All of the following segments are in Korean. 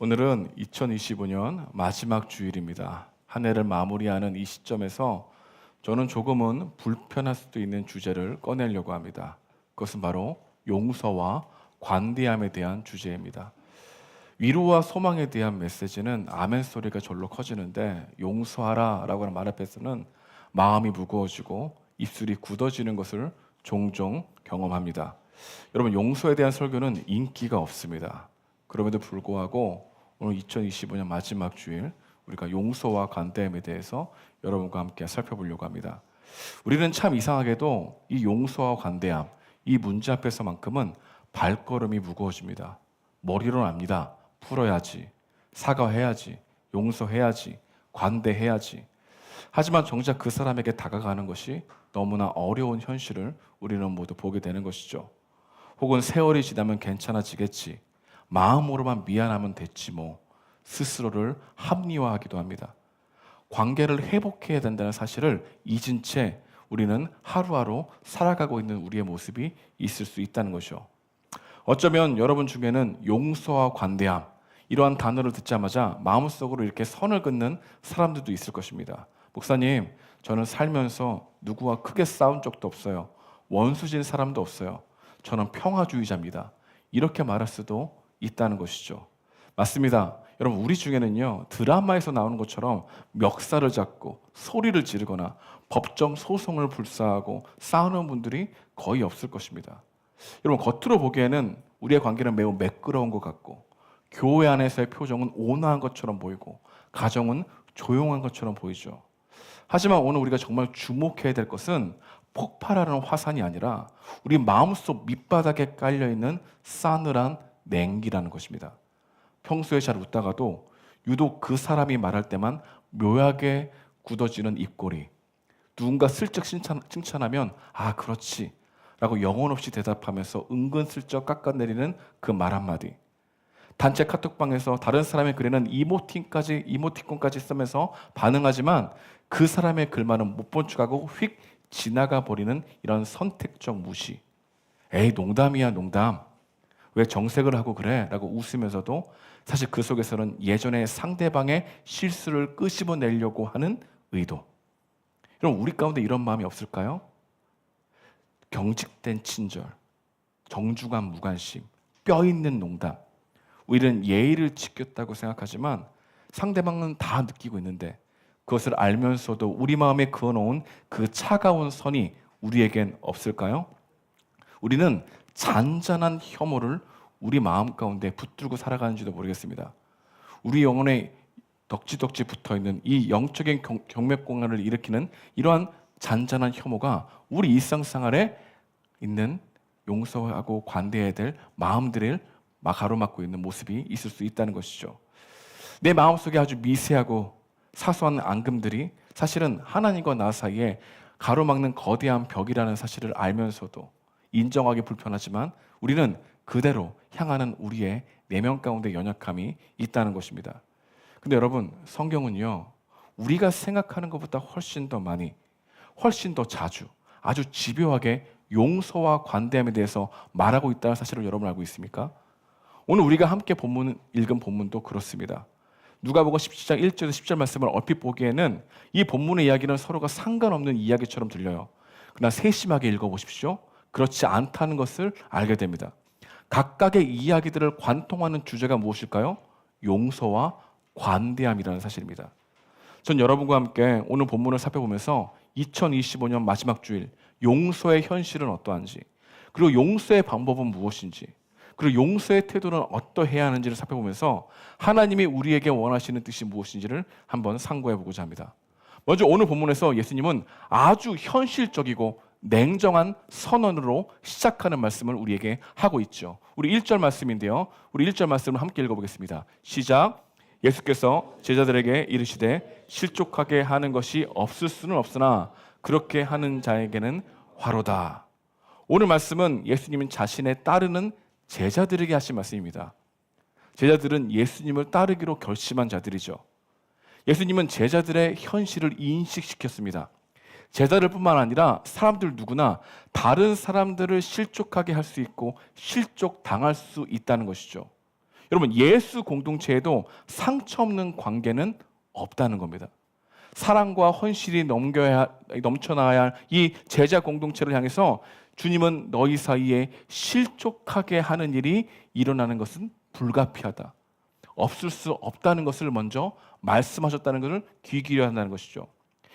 오늘은 2025년 마지막 주일입니다. 한 해를 마무리하는 이 시점에서 저는 조금은 불편할 수도 있는 주제를 꺼내려고 합니다. 그것은 바로 용서와 관대함에 대한 주제입니다. 위로와 소망에 대한 메시지는 아멘 소리가 절로 커지는데, 용서하라 라고 하는 말 앞에서는 마음이 무거워지고 입술이 굳어지는 것을 종종 경험합니다. 여러분, 용서에 대한 설교는 인기가 없습니다. 그럼에도 불구하고 오늘 2025년 마지막 주일, 우리가 용서와 관대함에 대해서 여러분과 함께 살펴보려고 합니다. 우리는 참 이상하게도 이 용서와 관대함, 이 문제 앞에서만큼은 발걸음이 무거워집니다. 머리로는 압니다. 풀어야지, 사과해야지, 용서해야지, 관대해야지. 하지만 정작 그 사람에게 다가가는 것이 너무나 어려운 현실을 우리는 모두 보게 되는 것이죠. 혹은 세월이 지나면 괜찮아지겠지, 마음으로만 미안하면 됐지 뭐, 스스로를 합리화하기도 합니다. 관계를 회복해야 된다는 사실을 잊은 채 우리는 하루하루 살아가고 있는 우리의 모습이 있을 수 있다는 것이죠. 어쩌면 여러분 중에는 용서와 관대함, 이러한 단어를 듣자마자 마음속으로 이렇게 선을 긋는 사람들도 있을 것입니다. 목사님, 저는 살면서 누구와 크게 싸운 적도 없어요. 원수진 사람도 없어요. 저는 평화주의자입니다. 이렇게 말할 수도 있다는 것이죠. 맞습니다. 여러분, 우리 중에는요, 드라마에서 나오는 것처럼 멱살을 잡고 소리를 지르거나 법정 소송을 불사하고 싸우는 분들이 거의 없을 것입니다. 여러분, 겉으로 보기에는 우리의 관계는 매우 매끄러운 것 같고, 교회 안에서의 표정은 온화한 것처럼 보이고, 가정은 조용한 것처럼 보이죠. 하지만 오늘 우리가 정말 주목해야 될 것은 폭발하는 화산이 아니라 우리 마음속 밑바닥에 깔려있는 싸늘한 냉기라는 것입니다. 평소에 잘 웃다가도 유독 그 사람이 말할 때만 묘하게 굳어지는 입꼬리, 누군가 슬쩍 칭찬하면 아 그렇지 라고 영혼 없이 대답하면서 은근슬쩍 깎아내리는 그 말 한마디, 단체 카톡방에서 다른 사람의 글에는 이모티콘까지 쓰면서 반응하지만 그 사람의 글만은 못 본 척하고 휙 지나가 버리는 이런 선택적 무시. 에이, 농담이야 농담, 왜 정색을 하고 그래? 라고 웃으면서도 사실 그 속에서는 예전에 상대방의 실수를 끄집어내려고 하는 의도. 여러분, 우리 가운데 이런 마음이 없을까요? 경직된 친절, 정중한 무관심, 뼈 있는 농담. 우리는 예의를 지켰다고 생각하지만 상대방은 다 느끼고 있는데, 그것을 알면서도 우리 마음에 그어놓은 그 차가운 선이 우리에겐 없을까요? 우리는 잔잔한 혐오를 우리 마음 가운데 붙들고 살아가는지도 모르겠습니다. 우리 영혼에 덕지덕지 붙어있는 이 영적인 경맥공간을 일으키는 이러한 잔잔한 혐오가 우리 일상생활에 있는 용서하고 관대해야 될 마음들을 가로막고 있는 모습이 있을 수 있다는 것이죠. 내 마음속에 아주 미세하고 사소한 앙금들이 사실은 하나님과 나 사이에 가로막는 거대한 벽이라는 사실을 알면서도 인정하기 불편하지만 우리는 그대로 향하는 우리의 내면 가운데 연약함이 있다는 것입니다. 근데 여러분, 성경은요, 우리가 생각하는 것보다 훨씬 더 많이, 훨씬 더 자주, 아주 집요하게 용서와 관대함에 대해서 말하고 있다는 사실을 여러분 알고 있습니까? 오늘 우리가 함께 읽은 본문도 그렇습니다. 누가복음 17장 1절에서 10절 말씀을 얼핏 보기에는 이 본문의 이야기는 서로가 상관없는 이야기처럼 들려요. 그러나 세심하게 읽어보십시오. 그렇지 않다는 것을 알게 됩니다. 각각의 이야기들을 관통하는 주제가 무엇일까요? 용서와 관대함이라는 사실입니다. 전 여러분과 함께 오늘 본문을 살펴보면서 2025년 마지막 주일, 용서의 현실은 어떠한지, 그리고 용서의 방법은 무엇인지, 그리고 용서의 태도는 어떠해야 하는지를 살펴보면서 하나님이 우리에게 원하시는 뜻이 무엇인지를 한번 상고해 보고자 합니다. 먼저 오늘 본문에서 예수님은 아주 현실적이고 냉정한 선언으로 시작하는 말씀을 우리에게 하고 있죠. 우리 1절 말씀인데요. 우리 1절 말씀을 함께 읽어보겠습니다. 시작. 예수께서 제자들에게 이르시되 실족하게 하는 것이 없을 수는 없으나 그렇게 하는 자에게는 화로다. 오늘 말씀은 예수님은 자신의 따르는 제자들에게 하신 말씀입니다. 제자들은 예수님을 따르기로 결심한 자들이죠. 예수님은 제자들의 현실을 인식시켰습니다. 제자들 뿐만 아니라 사람들 누구나 다른 사람들을 실족하게 할 수 있고 실족당할 수 있다는 것이죠. 여러분, 예수 공동체에도 상처 없는 관계는 없다는 겁니다. 사랑과 헌신이 넘쳐나야 할 이 제자 공동체를 향해서 주님은 너희 사이에 실족하게 하는 일이 일어나는 것은 불가피하다, 없을 수 없다는 것을 먼저 말씀하셨다는 것을 귀 기울여야 한다는 것이죠.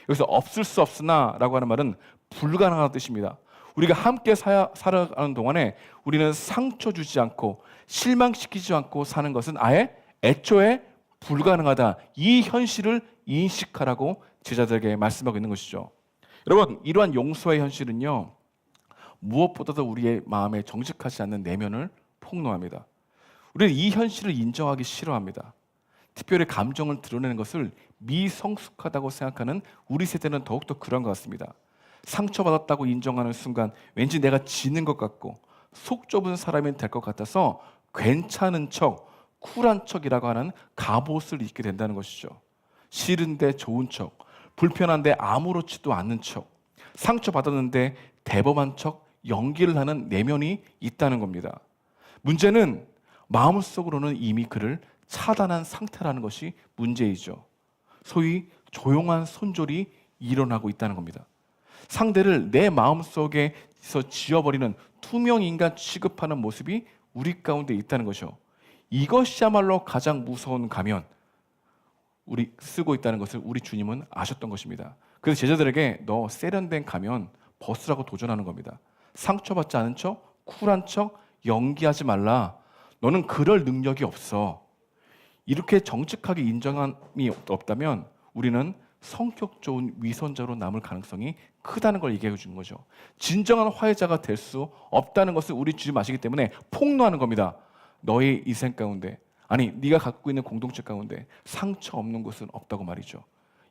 여기서 없을 수 없으나 라고 하는 말은 불가능한 뜻입니다. 우리가 함께 살아가는 동안에 우리는 상처 주지 않고 실망시키지 않고 사는 것은 아예 애초에 불가능하다. 이 현실을 인식하라고 제자들에게 말씀하고 있는 것이죠. 여러분, 이러한 용서의 현실은요, 무엇보다도 우리의 마음에 정직하지 않는 내면을 폭로합니다. 우리는 이 현실을 인정하기 싫어합니다. 특별히 감정을 드러내는 것을 미성숙하다고 생각하는 우리 세대는 더욱더 그런 것 같습니다. 상처받았다고 인정하는 순간 왠지 내가 지는 것 같고 속 좁은 사람이 될 것 같아서 괜찮은 척, 쿨한 척이라고 하는 갑옷을 입게 된다는 것이죠. 싫은데 좋은 척, 불편한데 아무렇지도 않은 척, 상처받았는데 대범한 척 연기를 하는 내면이 있다는 겁니다. 문제는 마음속으로는 이미 그를 차단한 상태라는 것이 문제이죠. 소위 조용한 손절이 일어나고 있다는 겁니다. 상대를 내 마음속에서 지워버리는 투명 인간 취급하는 모습이 우리 가운데 있다는 것이죠. 이것이야말로 가장 무서운 가면 우리 쓰고 있다는 것을 우리 주님은 아셨던 것입니다. 그래서 제자들에게 너 세련된 가면 벗으라고 도전하는 겁니다. 상처받지 않은 척, 쿨한 척 연기하지 말라. 너는 그럴 능력이 없어. 이렇게 정직하게 인정함이 없다면 우리는 성격 좋은 위선자로 남을 가능성이 크다는 걸 얘기해 주는 거죠. 진정한 화해자가 될 수 없다는 것을 우리 주님 아시기 때문에 폭로하는 겁니다. 너의 인생 가운데, 아니 네가 갖고 있는 공동체 가운데 상처 없는 곳은 없다고 말이죠.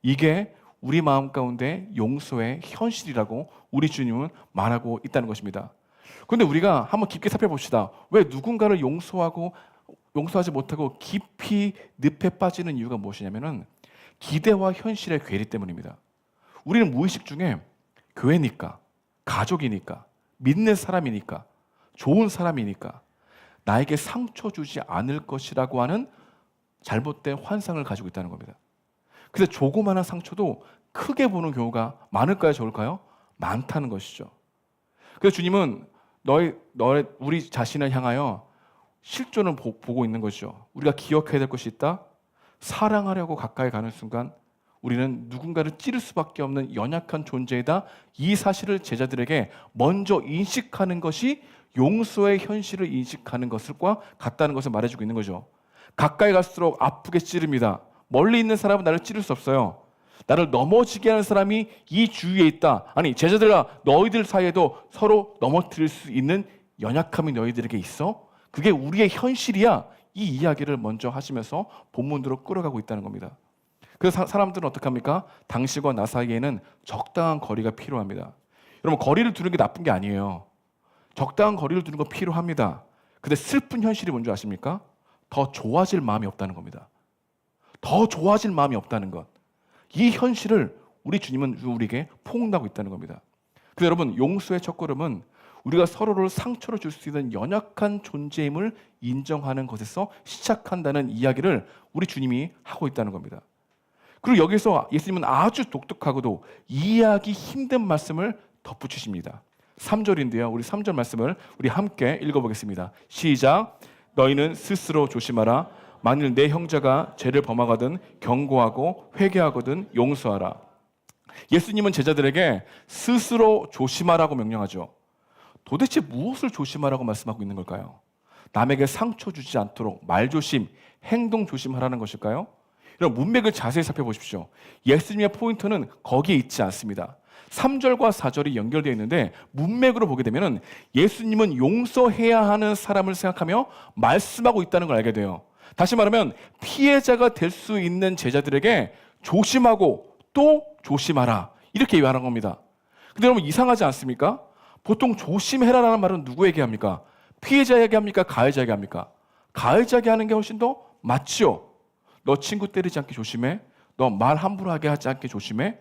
이게 우리 마음 가운데 용서의 현실이라고 우리 주님은 말하고 있다는 것입니다. 그런데 우리가 한번 깊게 살펴봅시다. 왜 누군가를 용서하지 못하고 깊이 늪에 빠지는 이유가 무엇이냐면은 기대와 현실의 괴리 때문입니다. 우리는 무의식 중에 교회니까, 가족이니까, 믿는 사람이니까, 좋은 사람이니까 나에게 상처 주지 않을 것이라고 하는 잘못된 환상을 가지고 있다는 겁니다. 그래서 조그마한 상처도 크게 보는 경우가 많을까요, 적을까요? 많다는 것이죠. 그래서 주님은 우리 자신을 향하여 실존을 보고 있는 것이죠. 우리가 기억해야 될 것이 있다. 사랑하려고 가까이 가는 순간 우리는 누군가를 찌를 수밖에 없는 연약한 존재이다. 이 사실을 제자들에게 먼저 인식하는 것이 용서의 현실을 인식하는 것과 같다는 것을 말해주고 있는 거죠. 가까이 갈수록 아프게 찌릅니다. 멀리 있는 사람은 나를 찌를 수 없어요. 나를 넘어지게 하는 사람이 이 주위에 있다. 아니, 제자들아, 너희들 사이에도 서로 넘어뜨릴 수 있는 연약함이 너희들에게 있어? 그게 우리의 현실이야. 이 이야기를 먼저 하시면서 본문으로 끌어가고 있다는 겁니다. 그래서 사람들은 어떻게 합니까? 당신과 나 사이에는 적당한 거리가 필요합니다. 여러분, 거리를 두는 게 나쁜 게 아니에요. 적당한 거리를 두는 거 필요합니다. 근데 슬픈 현실이 뭔지 아십니까? 더 좋아질 마음이 없다는 겁니다. 더 좋아질 마음이 없다는 것. 이 현실을 우리 주님은 우리에게 폭로하고 있다는 겁니다. 그래서 여러분, 용서의 첫걸음은 우리가 서로를 상처를 줄 수 있는 연약한 존재임을 인정하는 것에서 시작한다는 이야기를 우리 주님이 하고 있다는 겁니다. 그리고 여기서 예수님은 아주 독특하고도 이해하기 힘든 말씀을 덧붙이십니다. 3절인데요. 우리 3절 말씀을 우리 함께 읽어보겠습니다. 시작. 너희는 스스로 조심하라. 만일 내 형제가 죄를 범하거든 경고하고 회개하거든 용서하라. 예수님은 제자들에게 스스로 조심하라고 명령하죠. 도대체 무엇을 조심하라고 말씀하고 있는 걸까요? 남에게 상처 주지 않도록 말조심, 행동 조심하라는 것일까요? 여러분, 문맥을 자세히 살펴보십시오. 예수님의 포인트는 거기에 있지 않습니다. 3절과 4절이 연결되어 있는데 문맥으로 보게 되면 예수님은 용서해야 하는 사람을 생각하며 말씀하고 있다는 걸 알게 돼요. 다시 말하면 피해자가 될 수 있는 제자들에게 조심하고 또 조심하라, 이렇게 말한 겁니다. 근데 여러분, 이상하지 않습니까? 보통 조심해라라는 말은 누구에게 합니까? 피해자에게 합니까? 가해자에게 합니까? 가해자에게 하는 게 훨씬 더 맞지요. 너 친구 때리지 않게 조심해. 너 말 함부로 하게 하지 않게 조심해.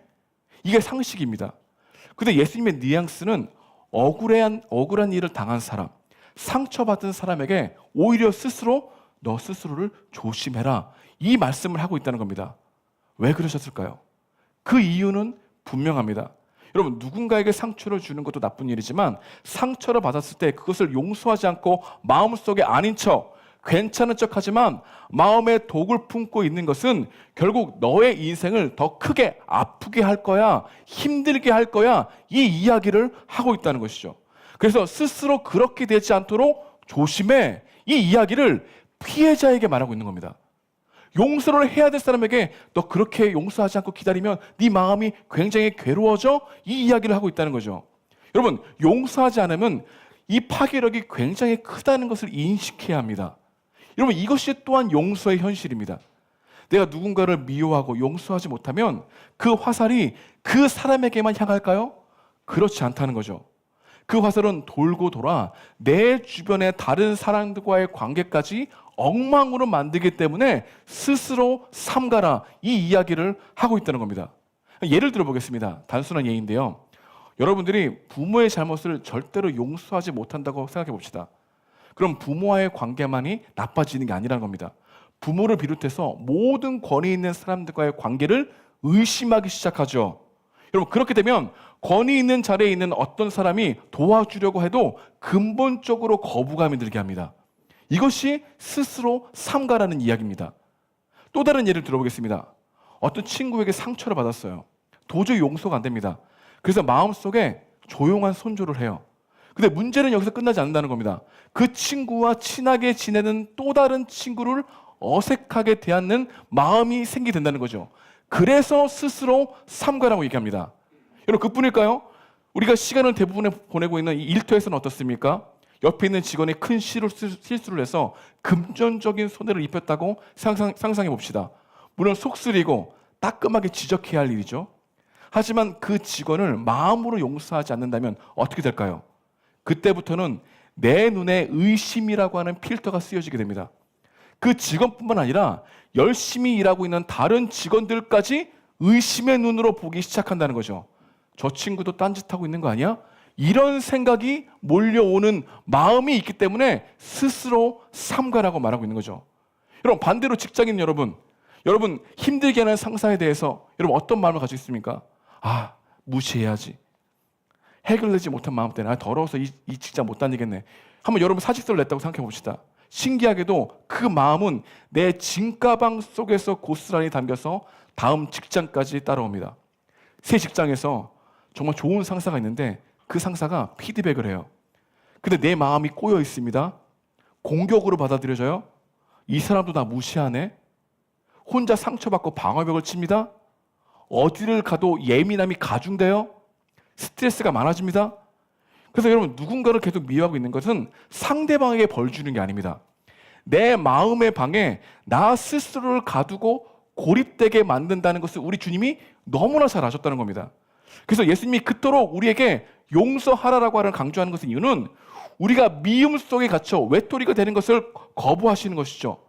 이게 상식입니다. 근데 예수님의 뉘앙스는 억울한 일을 당한 사람, 상처받은 사람에게 오히려 스스로 너 스스로를 조심해라. 이 말씀을 하고 있다는 겁니다. 왜 그러셨을까요? 그 이유는 분명합니다. 여러분, 누군가에게 상처를 주는 것도 나쁜 일이지만 상처를 받았을 때 그것을 용서하지 않고 마음속에 아닌 척, 괜찮은 척하지만 마음에 독을 품고 있는 것은 결국 너의 인생을 더 크게 아프게 할 거야, 힘들게 할 거야, 이 이야기를 하고 있다는 것이죠. 그래서 스스로 그렇게 되지 않도록 조심해, 이 이야기를 피해자에게 말하고 있는 겁니다. 용서를 해야 될 사람에게 너 그렇게 용서하지 않고 기다리면 네 마음이 굉장히 괴로워져, 이 이야기를 하고 있다는 거죠. 여러분, 용서하지 않으면 이 파괴력이 굉장히 크다는 것을 인식해야 합니다. 여러분, 이것이 또한 용서의 현실입니다. 내가 누군가를 미워하고 용서하지 못하면 그 화살이 그 사람에게만 향할까요? 그렇지 않다는 거죠. 그 화살은 돌고 돌아 내 주변의 다른 사람들과의 관계까지 엉망으로 만들기 때문에 스스로 삼가라, 이 이야기를 하고 있다는 겁니다. 예를 들어보겠습니다. 단순한 예인데요. 여러분들이 부모의 잘못을 절대로 용서하지 못한다고 생각해 봅시다. 그럼 부모와의 관계만이 나빠지는 게 아니라는 겁니다. 부모를 비롯해서 모든 권위 있는 사람들과의 관계를 의심하기 시작하죠. 여러분, 그렇게 되면 권위 있는 자리에 있는 어떤 사람이 도와주려고 해도 근본적으로 거부감이 들게 합니다. 이것이 스스로 삼가라는 이야기입니다. 또 다른 예를 들어보겠습니다. 어떤 친구에게 상처를 받았어요. 도저히 용서가 안 됩니다. 그래서 마음속에 조용한 손절을 해요. 근데 문제는 여기서 끝나지 않는다는 겁니다. 그 친구와 친하게 지내는 또 다른 친구를 어색하게 대하는 마음이 생기게 된다는 거죠. 그래서 스스로 삼가라고 얘기합니다. 여러분, 그뿐일까요? 우리가 시간을 대부분 보내고 있는 이 일터에서는 어떻습니까? 옆에 있는 직원이 큰 실수를 해서 금전적인 손해를 입혔다고 상상해 봅시다. 물론 속쓰리고 따끔하게 지적해야 할 일이죠. 하지만 그 직원을 마음으로 용서하지 않는다면 어떻게 될까요? 그때부터는 내 눈에 의심이라고 하는 필터가 쓰여지게 됩니다. 그 직원뿐만 아니라 열심히 일하고 있는 다른 직원들까지 의심의 눈으로 보기 시작한다는 거죠. 저 친구도 딴짓하고 있는 거 아니야? 이런 생각이 몰려오는 마음이 있기 때문에 스스로 삼가라고 말하고 있는 거죠. 여러분, 반대로 직장인 여러분 힘들게 하는 상사에 대해서 여러분 어떤 마음을 가지고 있습니까? 무시해야지. 해결되지 못한 마음 때문에 더러워서 이 직장 못 다니겠네. 한번 여러분 사직서를 냈다고 생각해 봅시다. 신기하게도 그 마음은 내 짐가방 속에서 고스란히 담겨서 다음 직장까지 따라옵니다. 새 직장에서 정말 좋은 상사가 있는데 그 상사가 피드백을 해요. 근데 내 마음이 꼬여 있습니다. 공격으로 받아들여져요. 이 사람도 나 무시하네. 혼자 상처받고 방어벽을 칩니다. 어디를 가도 예민함이 가중돼요. 스트레스가 많아집니다. 그래서 여러분, 누군가를 계속 미워하고 있는 것은 상대방에게 벌 주는 게 아닙니다. 내 마음의 방에 나 스스로를 가두고 고립되게 만든다는 것을 우리 주님이 너무나 잘 아셨다는 겁니다. 그래서 예수님이 그토록 우리에게 용서하라라고 강조하는 것은 이유는 우리가 미움 속에 갇혀 외톨이가 되는 것을 거부하시는 것이죠.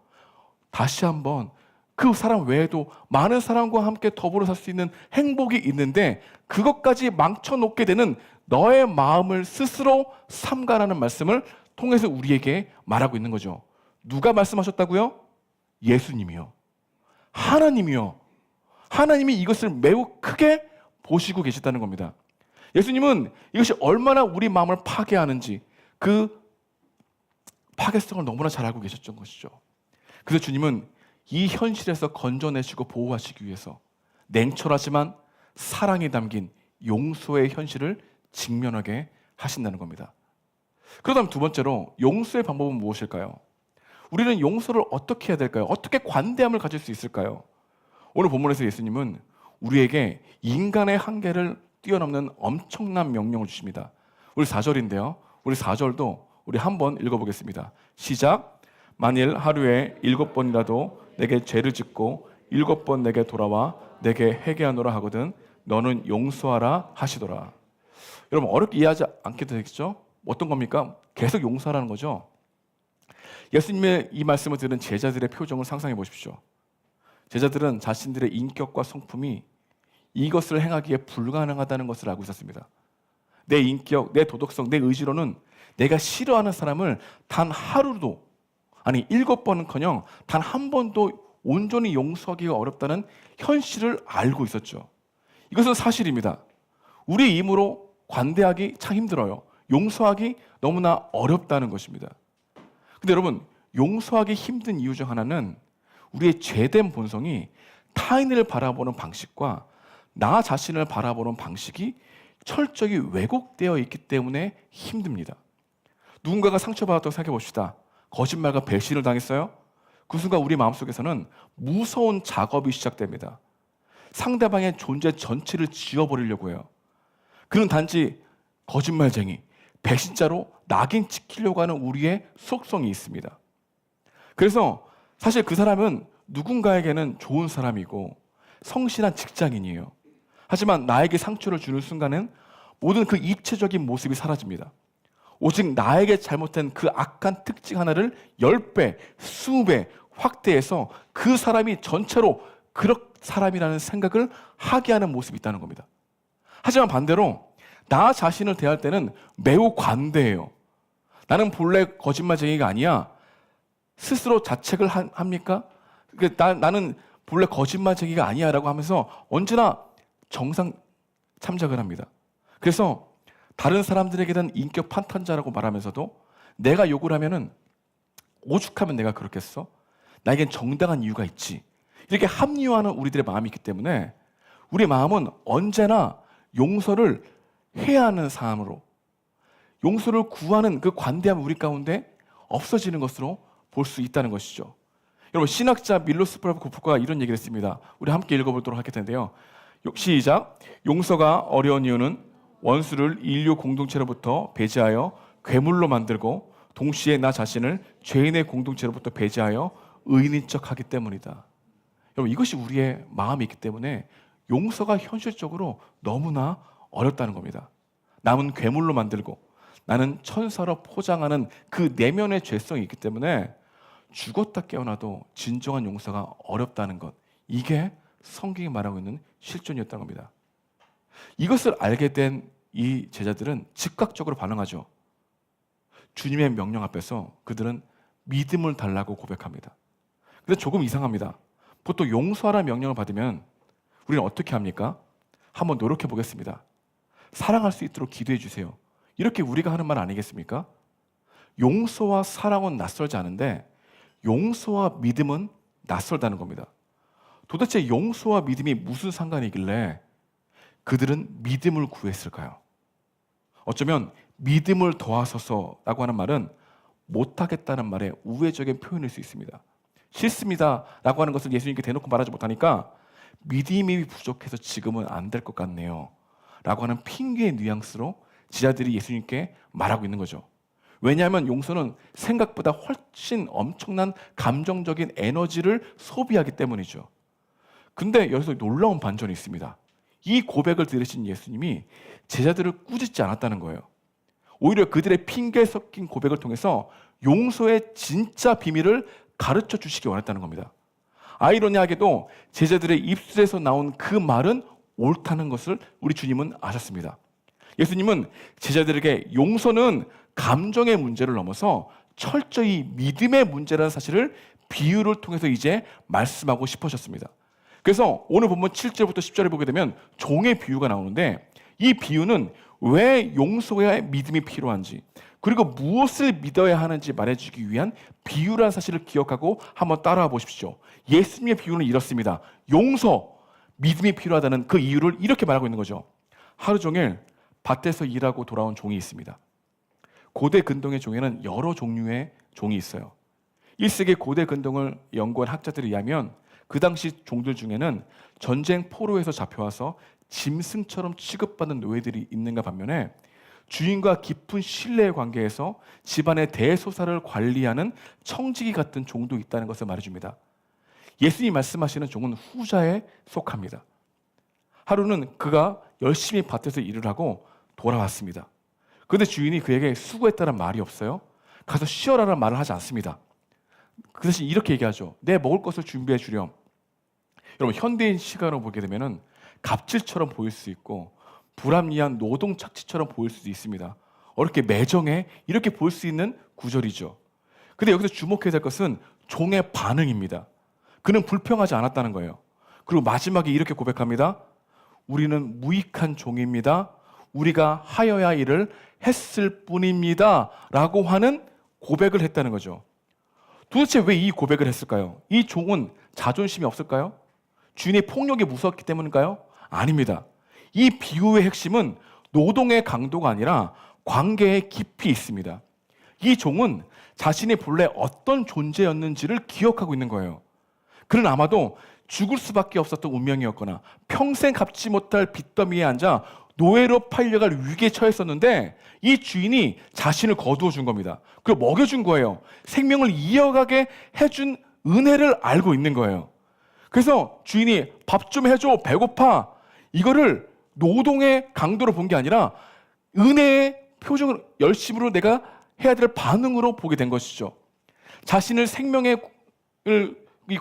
다시 한번 그 사람 외에도 많은 사람과 함께 더불어 살 수 있는 행복이 있는데 그것까지 망쳐놓게 되는 너의 마음을 스스로 삼가라는 말씀을 통해서 우리에게 말하고 있는 거죠. 누가 말씀하셨다고요? 예수님이요. 하나님이요. 하나님이 이것을 매우 크게 보시고 계시다는 겁니다. 예수님은 이것이 얼마나 우리 마음을 파괴하는지 그 파괴성을 너무나 잘 알고 계셨던 것이죠. 그래서 주님은 이 현실에서 건져내시고 보호하시기 위해서 냉철하지만 사랑이 담긴 용서의 현실을 직면하게 하신다는 겁니다. 그러다면 두 번째로 용서의 방법은 무엇일까요? 우리는 용서를 어떻게 해야 될까요? 어떻게 관대함을 가질 수 있을까요? 오늘 본문에서 예수님은 우리에게 인간의 한계를 뛰어넘는 엄청난 명령을 주십니다. 우리 4절인데요. 우리 4절도 우리 한번 읽어보겠습니다. 시작. 만일 하루에 7번이라도 내게 죄를 짓고 7번 내게 돌아와 내게 회개하노라 하거든 너는 용서하라 하시더라. 여러분, 어렵게 이해하지 않게 되겠죠? 어떤 겁니까? 계속 용서하라는 거죠. 예수님의 이 말씀을 들은 제자들의 표정을 상상해 보십시오. 제자들은 자신들의 인격과 성품이 이것을 행하기에 불가능하다는 것을 알고 있었습니다. 내 인격, 내 도덕성, 내 의지로는 내가 싫어하는 사람을 단 하루도 아니 7번은커녕 단 한 번도 온전히 용서하기가 어렵다는 현실을 알고 있었죠. 이것은 사실입니다. 우리 힘으로 관대하기 참 힘들어요. 용서하기 너무나 어렵다는 것입니다. 근데 여러분, 용서하기 힘든 이유 중 하나는 우리의 죄된 본성이 타인을 바라보는 방식과 나 자신을 바라보는 방식이 철저히 왜곡되어 있기 때문에 힘듭니다. 누군가가 상처받았다고 생각해 봅시다. 거짓말과 배신을 당했어요? 그 순간 우리 마음속에서는 무서운 작업이 시작됩니다. 상대방의 존재 전체를 지워버리려고 해요. 그는 단지 거짓말쟁이, 배신자로 낙인 찍히려고 하는 우리의 속성이 있습니다. 그래서 사실 그 사람은 누군가에게는 좋은 사람이고 성실한 직장인이에요. 하지만 나에게 상처를 주는 순간은 모든 그 입체적인 모습이 사라집니다. 오직 나에게 잘못된 그 악한 특징 하나를 10배, 20배 확대해서 그 사람이 전체로 그런 사람이라는 생각을 하게 하는 모습이 있다는 겁니다. 하지만 반대로 나 자신을 대할 때는 매우 관대해요. 나는 본래 거짓말쟁이가 아니야. 스스로 자책을 합니까? 나는 본래 거짓말쟁이가 아니야 라고 하면서 언제나 정상 참작을 합니다. 그래서 다른 사람들에게는 인격 판탄자라고 말하면서도 내가 욕을 하면은 오죽하면 내가 그렇겠어? 나에겐 정당한 이유가 있지. 이렇게 합리화하는 우리들의 마음이 있기 때문에 우리 마음은 언제나 용서를 해야 하는 사람으로, 용서를 구하는 그 관대함이 우리 가운데 없어지는 것으로 볼 수 있다는 것이죠. 여러분, 신학자 밀로스 프라코프가 이런 얘기를 했습니다. 우리 함께 읽어보도록 할 텐데요. 시작. 용서가 어려운 이유는 원수를 인류 공동체로부터 배제하여 괴물로 만들고 동시에 나 자신을 죄인의 공동체로부터 배제하여 의인인 척하기 때문이다. 여러분, 이것이 우리의 마음이 있기 때문에 용서가 현실적으로 너무나 어렵다는 겁니다. 남은 괴물로 만들고 나는 천사로 포장하는 그 내면의 죄성이 있기 때문에 죽었다 깨어나도 진정한 용서가 어렵다는 것, 이게 성경이 말하고 있는 실존이었다는 겁니다. 이것을 알게 된 이 제자들은 즉각적으로 반응하죠. 주님의 명령 앞에서 그들은 믿음을 달라고 고백합니다. 근데 조금 이상합니다. 보통 용서하라는 명령을 받으면 우리는 어떻게 합니까? 한번 노력해 보겠습니다. 사랑할 수 있도록 기도해 주세요. 이렇게 우리가 하는 말 아니겠습니까? 용서와 사랑은 낯설지 않은데 용서와 믿음은 낯설다는 겁니다. 도대체 용서와 믿음이 무슨 상관이길래 그들은 믿음을 구했을까요? 어쩌면 믿음을 더하소서라고 하는 말은 못하겠다는 말의 우회적인 표현일 수 있습니다. 싫습니다 라고 하는 것을 예수님께 대놓고 말하지 못하니까 믿음이 부족해서 지금은 안 될 것 같네요 라고 하는 핑계의 뉘앙스로 제자들이 예수님께 말하고 있는 거죠. 왜냐하면 용서는 생각보다 훨씬 엄청난 감정적인 에너지를 소비하기 때문이죠. 근데 여기서 놀라운 반전이 있습니다. 이 고백을 들으신 예수님이 제자들을 꾸짖지 않았다는 거예요. 오히려 그들의 핑계 섞인 고백을 통해서 용서의 진짜 비밀을 가르쳐 주시기 원했다는 겁니다. 아이러니하게도 제자들의 입술에서 나온 그 말은 옳다는 것을 우리 주님은 아셨습니다. 예수님은 제자들에게 용서는 감정의 문제를 넘어서 철저히 믿음의 문제라는 사실을 비유를 통해서 이제 말씀하고 싶으셨습니다. 그래서 오늘 본문 7절부터 10절에 보게 되면 종의 비유가 나오는데 이 비유는 왜 용서의 믿음이 필요한지 그리고 무엇을 믿어야 하는지 말해주기 위한 비유라는 사실을 기억하고 한번 따라와 보십시오. 예수님의 비유는 이렇습니다. 용서, 믿음이 필요하다는 그 이유를 이렇게 말하고 있는 거죠. 하루 종일 밭에서 일하고 돌아온 종이 있습니다. 고대 근동의 종에는 여러 종류의 종이 있어요. 1세기 고대 근동을 연구한 학자들에 의하면 그 당시 종들 중에는 전쟁 포로에서 잡혀와서 짐승처럼 취급받는 노예들이 있는가 반면에 주인과 깊은 신뢰의 관계에서 집안의 대소사를 관리하는 청지기 같은 종도 있다는 것을 말해줍니다. 예수님이 말씀하시는 종은 후자에 속합니다. 하루는 그가 열심히 밭에서 일을 하고 돌아왔습니다. 그런데 주인이 그에게 수고했다는 말이 없어요. 가서 쉬어라라는 말을 하지 않습니다. 그 대신 이렇게 얘기하죠. 내 먹을 것을 준비해 주렴. 여러분, 현대인 시각으로 보게 되면은 갑질처럼 보일 수 있고 불합리한 노동 착취처럼 보일 수도 있습니다. 어렵게 매정해 이렇게 볼 수 있는 구절이죠. 근데 여기서 주목해야 될 것은 종의 반응입니다. 그는 불평하지 않았다는 거예요. 그리고 마지막에 이렇게 고백합니다. 우리는 무익한 종입니다. 우리가 하여야 할 일을 했을 뿐입니다. 라고 하는 고백을 했다는 거죠. 도대체 왜 이 고백을 했을까요? 이 종은 자존심이 없을까요? 주인의 폭력이 무서웠기 때문일까요? 아닙니다. 이 비유의 핵심은 노동의 강도가 아니라 관계의 깊이 있습니다. 이 종은 자신이 본래 어떤 존재였는지를 기억하고 있는 거예요. 그는 아마도 죽을 수밖에 없었던 운명이었거나 평생 갚지 못할 빚더미에 앉아 노예로 팔려갈 위기에 처했었는데 이 주인이 자신을 거두어 준 겁니다. 그리고 먹여준 거예요. 생명을 이어가게 해준 은혜를 알고 있는 거예요. 그래서 주인이 밥 좀 해줘, 배고파, 이거를 노동의 강도로 본 게 아니라 은혜의 표정을 열심으로 내가 해야 될 반응으로 보게 된 것이죠. 자신을 생명을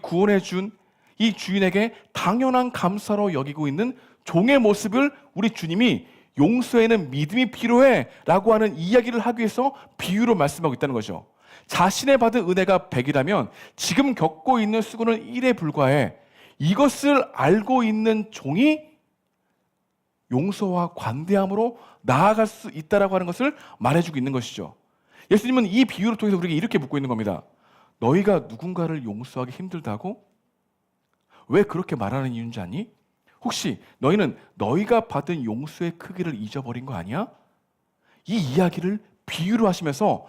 구원해 준 이 주인에게 당연한 감사로 여기고 있는 종의 모습을 우리 주님이 용서에는 믿음이 필요해 라고 하는 이야기를 하기 위해서 비유로 말씀하고 있다는 거죠. 자신의 받은 은혜가 100이라면 지금 겪고 있는 수고는 1에 불과해. 이것을 알고 있는 종이 용서와 관대함으로 나아갈 수 있다라고 하는 것을 말해주고 있는 것이죠. 예수님은 이 비유를 통해서 우리에게 이렇게 묻고 있는 겁니다. 너희가 누군가를 용서하기 힘들다고? 왜 그렇게 말하는 이유인지 아니? 혹시 너희는 너희가 받은 용서의 크기를 잊어버린 거 아니야? 이 이야기를 비유로 하시면서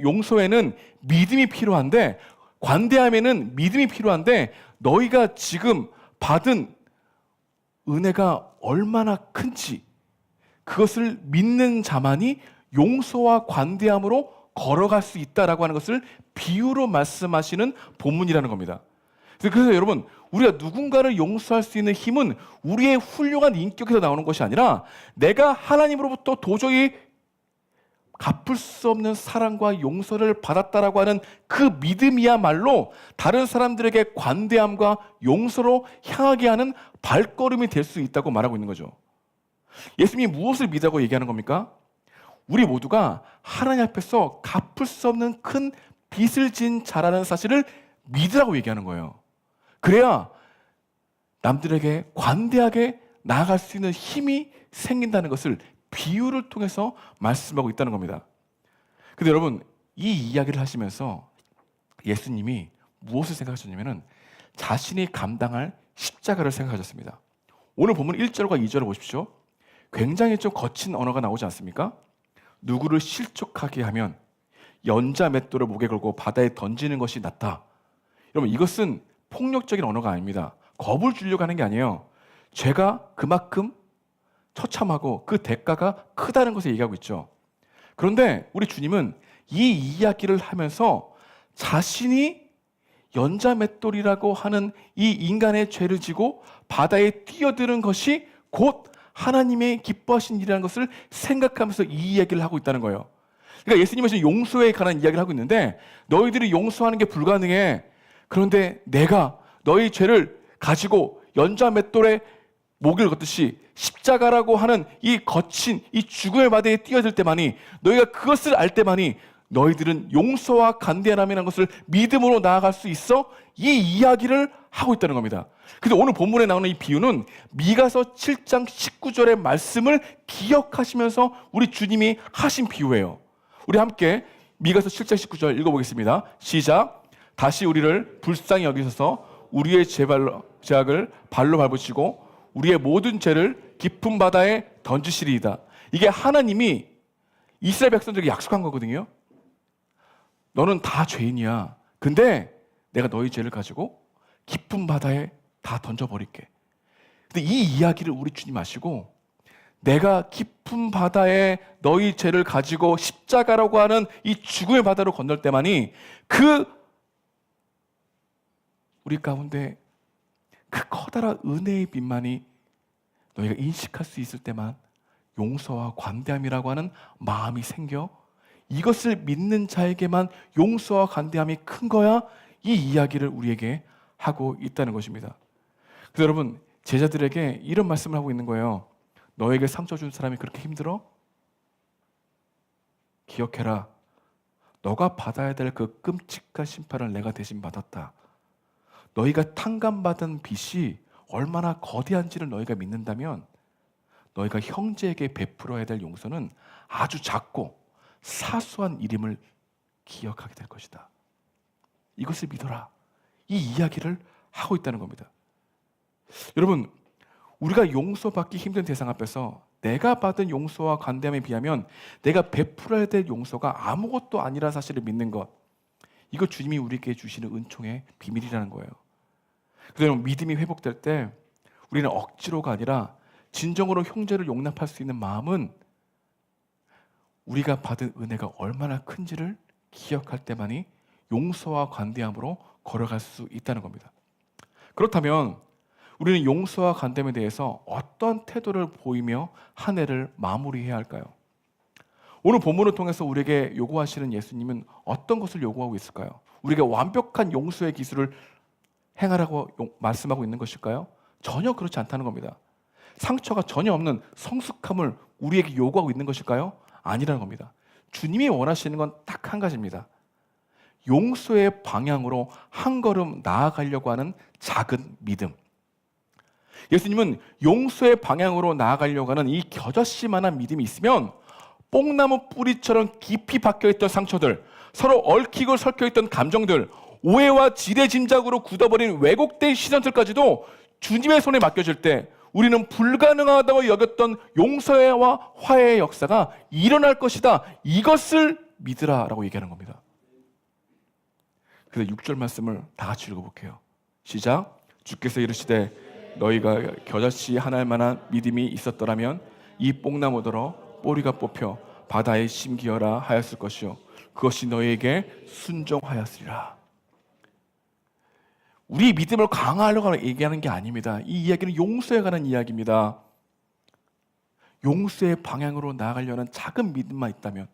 용서에는 믿음이 필요한데, 관대함에는 믿음이 필요한데, 너희가 지금 받은 은혜가 얼마나 큰지 그것을 믿는 자만이 용서와 관대함으로 걸어갈 수 있다라고 하는 것을 비유로 말씀하시는 본문이라는 겁니다. 그래서 여러분, 우리가 누군가를 용서할 수 있는 힘은 우리의 훌륭한 인격에서 나오는 것이 아니라 내가 하나님으로부터 도저히 갚을 수 없는 사랑과 용서를 받았다라고 하는 그 믿음이야말로 다른 사람들에게 관대함과 용서로 향하게 하는 발걸음이 될 수 있다고 말하고 있는 거죠. 예수님이 무엇을 믿으라고 얘기하는 겁니까? 우리 모두가 하나님 앞에서 갚을 수 없는 큰 빚을 진 자라는 사실을 믿으라고 얘기하는 거예요. 그래야 남들에게 관대하게 나아갈 수 있는 힘이 생긴다는 것을 비유를 통해서 말씀하고 있다는 겁니다. 근데 여러분, 이 이야기를 하시면서 예수님이 무엇을 생각하셨냐면 자신이 감당할 십자가를 생각하셨습니다. 오늘 본문 1절과 2절을 보십시오. 굉장히 좀 거친 언어가 나오지 않습니까? 누구를 실족하게 하면 연자 맷돌을 목에 걸고 바다에 던지는 것이 낫다. 여러분, 이것은 폭력적인 언어가 아닙니다. 겁을 주려고 하는 게 아니에요. 죄가 그만큼 처참하고 그 대가가 크다는 것을 얘기하고 있죠. 그런데 우리 주님은 이 이야기를 하면서 자신이 연자맷돌이라고 하는 이 인간의 죄를 지고 바다에 뛰어드는 것이 곧 하나님의 기뻐하신 일이라는 것을 생각하면서 이 이야기를 하고 있다는 거예요. 그러니까 예수님은 지금 용서에 관한 이야기를 하고 있는데 너희들이 용서하는 게 불가능해. 그런데 내가 너희 죄를 가지고 연자맷돌에 목을 걷듯이 십자가라고 하는 이 거친 이 죽음의 바다에 뛰어들 때만이, 너희가 그것을 알 때만이 너희들은 용서와 관대함이라는 것을 믿음으로 나아갈 수 있어. 이 이야기를 하고 있다는 겁니다. 그래서 오늘 본문에 나오는 이 비유는 미가서 7장 19절의 말씀을 기억하시면서 우리 주님이 하신 비유예요. 우리 함께 미가서 7장 19절 읽어보겠습니다. 시작. 다시 우리를 불쌍히 여기셔서 우리의 죄악을 발로 밟으시고 우리의 모든 죄를 깊은 바다에 던지시리이다. 이게 하나님이 이스라엘 백성들에게 약속한 거거든요. 너는 다 죄인이야. 근데 내가 너희 죄를 가지고 깊은 바다에 다 던져버릴게. 근데 이 이야기를 우리 주님 아시고 내가 깊은 바다에 너희 죄를 가지고 십자가라고 하는 이 죽음의 바다로 건널 때만이 우리 가운데 그 커다란 은혜의 빛만이 너희가 인식할 수 있을 때만 용서와 관대함이라고 하는 마음이 생겨 이것을 믿는 자에게만 용서와 관대함이 큰 거야. 이 이야기를 우리에게 하고 있다는 것입니다. 그래서 여러분, 제자들에게 이런 말씀을 하고 있는 거예요. 너에게 상처 준 사람이 그렇게 힘들어? 기억해라. 너가 받아야 될 그 끔찍한 심판을 내가 대신 받았다. 너희가 탕감받은 빚이 얼마나 거대한지를 너희가 믿는다면 너희가 형제에게 베풀어야 될 용서는 아주 작고 사소한 일임을 기억하게 될 것이다. 이것을 믿어라. 이 이야기를 하고 있다는 겁니다. 여러분, 우리가 용서받기 힘든 대상 앞에서 내가 받은 용서와 관대함에 비하면 내가 베풀어야 될 용서가 아무것도 아니라는 사실을 믿는 것, 이거 주님이 우리에게 주시는 은총의 비밀이라는 거예요. 그래서 믿음이 회복될 때 우리는 억지로가 아니라 진정으로 형제를 용납할 수 있는 마음은 우리가 받은 은혜가 얼마나 큰지를 기억할 때만이 용서와 관대함으로 걸어갈 수 있다는 겁니다. 그렇다면 우리는 용서와 관대함에 대해서 어떤 태도를 보이며 한 해를 마무리해야 할까요? 오늘 본문을 통해서 우리에게 요구하시는 예수님은 어떤 것을 요구하고 있을까요? 우리가 완벽한 용서의 기술을 행하라고 말씀하고 있는 것일까요? 전혀 그렇지 않다는 겁니다. 상처가 전혀 없는 성숙함을 우리에게 요구하고 있는 것일까요? 아니라는 겁니다. 주님이 원하시는 건 딱 한 가지입니다. 용서의 방향으로 한 걸음 나아가려고 하는 작은 믿음. 예수님은 용서의 방향으로 나아가려고 하는 이 겨자씨만한 믿음이 있으면 뽕나무 뿌리처럼 깊이 박혀있던 상처들, 서로 얽히고 설켜있던 감정들, 오해와 지레짐작으로 굳어버린 왜곡된 시선들까지도 주님의 손에 맡겨질 때 우리는 불가능하다고 여겼던 용서와 화해의 역사가 일어날 것이다. 이것을 믿으라라고 얘기하는 겁니다. 그래서 6절 말씀을 다 같이 읽어볼게요. 시작. 주께서 이르시되 너희가 겨자씨 하나만한 믿음이 있었더라면 이 뽕나무더러 뿌리가 뽑혀 바다에 심기어라 하였을 것이요 그것이 너희에게 순종하였으리라. 우리 믿음을 강화하려고 얘기하는 게 아닙니다. 이 이야기는 용서에 관한 이야기입니다. 용서의 방향으로 나아가려는 작은 믿음만 있다면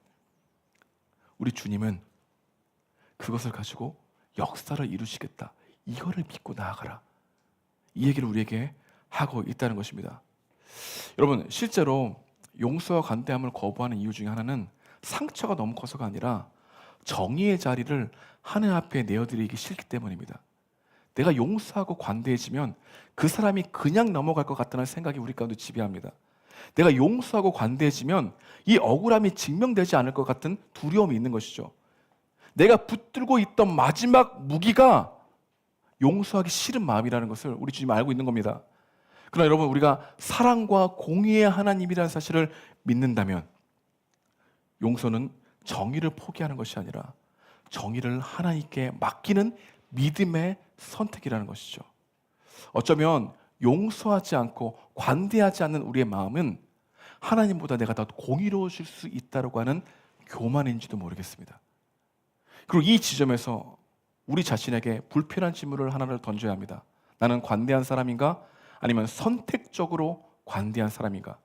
우리 주님은 그것을 가지고 역사를 이루시겠다. 이거를 믿고 나아가라. 이 얘기를 우리에게 하고 있다는 것입니다. 여러분, 실제로 용서와 관대함을 거부하는 이유 중에 하나는 상처가 너무 커서가 아니라 정의의 자리를 하나님 앞에 내어드리기 싫기 때문입니다. 내가 용서하고 관대해지면 그 사람이 그냥 넘어갈 것 같다는 생각이 우리 가운데 지배합니다. 내가 용서하고 관대해지면 이 억울함이 증명되지 않을 것 같은 두려움이 있는 것이죠. 내가 붙들고 있던 마지막 무기가 용서하기 싫은 마음이라는 것을 우리 주님 알고 있는 겁니다. 그러나 여러분, 우리가 사랑과 공의의 하나님이라는 사실을 믿는다면 용서는 정의를 포기하는 것이 아니라 정의를 하나님께 맡기는 믿음의 선택이라는 것이죠. 어쩌면 용서하지 않고 관대하지 않는 우리의 마음은 하나님보다 내가 더 공의로워질 수 있다고 하는 교만인지도 모르겠습니다. 그리고 이 지점에서 우리 자신에게 불편한 질문을 하나를 던져야 합니다. 나는 관대한 사람인가? 아니면 선택적으로 관대한 사람인가?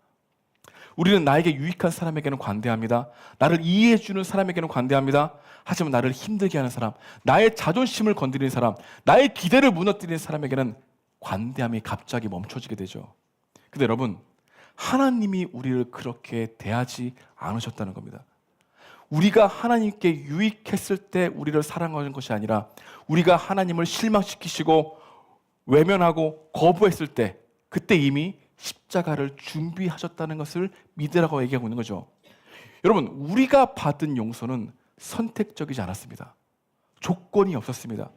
우리는 나에게 유익한 사람에게는 관대합니다. 나를 이해해주는 사람에게는 관대합니다. 하지만 나를 힘들게 하는 사람, 나의 자존심을 건드리는 사람, 나의 기대를 무너뜨리는 사람에게는 관대함이 갑자기 멈춰지게 되죠. 근데 여러분, 하나님이 우리를 그렇게 대하지 않으셨다는 겁니다. 우리가 하나님께 유익했을 때 우리를 사랑하는 것이 아니라 우리가 하나님을 실망시키시고 외면하고 거부했을 때 그때 이미 십자가를 준비하셨다는 것을 믿으라고 얘기하고 있는 거죠. 여러분, 우리가 받은 용서는 선택적이지 않았습니다. 조건이 없었습니다.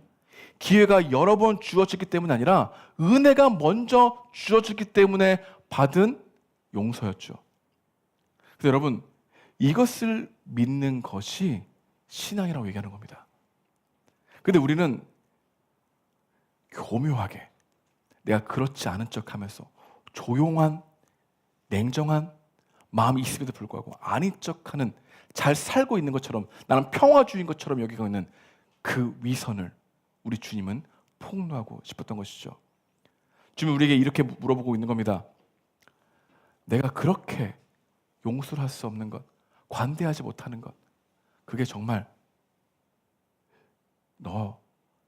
기회가 여러 번 주어졌기 때문이 아니라 은혜가 먼저 주어졌기 때문에 받은 용서였죠. 그래서 여러분, 이것을 믿는 것이 신앙이라고 얘기하는 겁니다. 근데 우리는 교묘하게 내가 그렇지 않은 척하면서 조용한, 냉정한 마음이 있음에도 불구하고 아닌 척하는, 잘 살고 있는 것처럼, 나는 평화주의인 것처럼 여기고 있는 그 위선을 우리 주님은 폭로하고 싶었던 것이죠. 주님은 우리에게 이렇게 물어보고 있는 겁니다. 내가 그렇게 용서를 할 수 없는 것, 관대하지 못하는 것, 그게 정말 너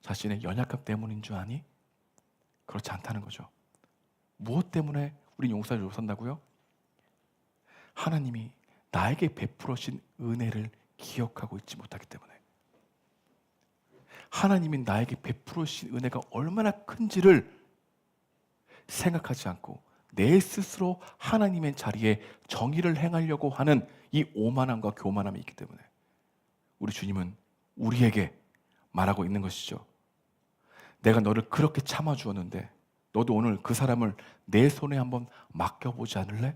자신의 연약함 때문인 줄 아니? 그렇지 않다는 거죠. 무엇 때문에 우리 용서를 못 한다고요? 하나님이 나에게 베풀어 주신 은혜를 기억하고 있지 못하기 때문에, 하나님이 나에게 베풀어 주신 은혜가 얼마나 큰지를 생각하지 않고 내 스스로 하나님의 자리에 정의를 행하려고 하는 이 오만함과 교만함이 있기 때문에 우리 주님은 우리에게 말하고 있는 것이죠. 내가 너를 그렇게 참아주었는데 너도 오늘 그 사람을 내 손에 한번 맡겨보지 않을래?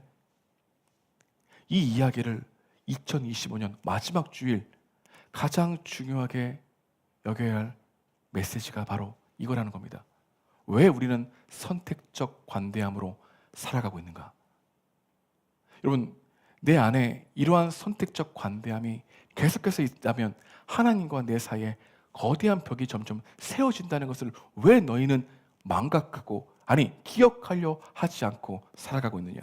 이 이야기를 2025년 마지막 주일 가장 중요하게 여겨야 할 메시지가 바로 이거라는 겁니다. 왜 우리는 선택적 관대함으로 살아가고 있는가? 여러분, 내 안에 이러한 선택적 관대함이 계속해서 있다면 하나님과 내 사이에 거대한 벽이 점점 세워진다는 것을 왜 너희는 망각하고, 아니 기억하려 하지 않고 살아가고 있느냐?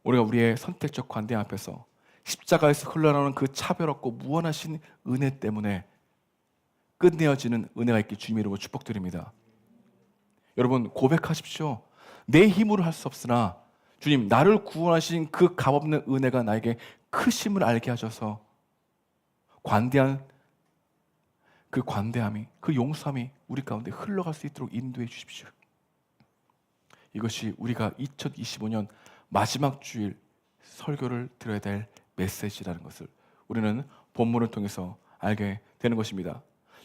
우리가 우리의 선택적 관대함 앞에서 십자가에서 흘러나오는 그 차별없고 무한하신 은혜 때문에 끝내어지는 은혜가 있길 주님의 이름으로 축복드립니다. 여러분, 고백하십시오. 내 힘으로 할 수 없으나 주님, 나를 구원하신 그 값없는 은혜가 나에게 크심을 알게 하셔서 관대한 그 관대함이, 그 용서함이 우리 가운데 흘러갈 수 있도록 인도해 주십시오. 이것이 우리가 2025년 마지막 주일 설교를 들어야 될 메시지라는 것을 우리는 본문을 통해서 알게 되는 것입니다.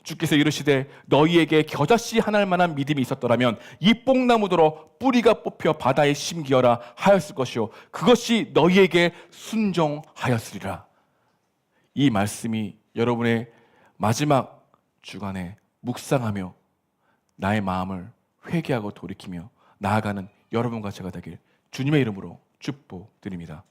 주께서 이르시되 너희에게 겨자씨 하나일 만한 믿음이 있었더라면 이 뽕나무더러 뿌리가 뽑혀 바다에 심기어라 하였을 것이요 그것이 너희에게 순종하였으리라. 이 말씀이 여러분의 마지막 주간에 묵상하며 나의 마음을 회개하고 돌이키며 나아가는 여러분과 제가 되길 주님의 이름으로 축복드립니다.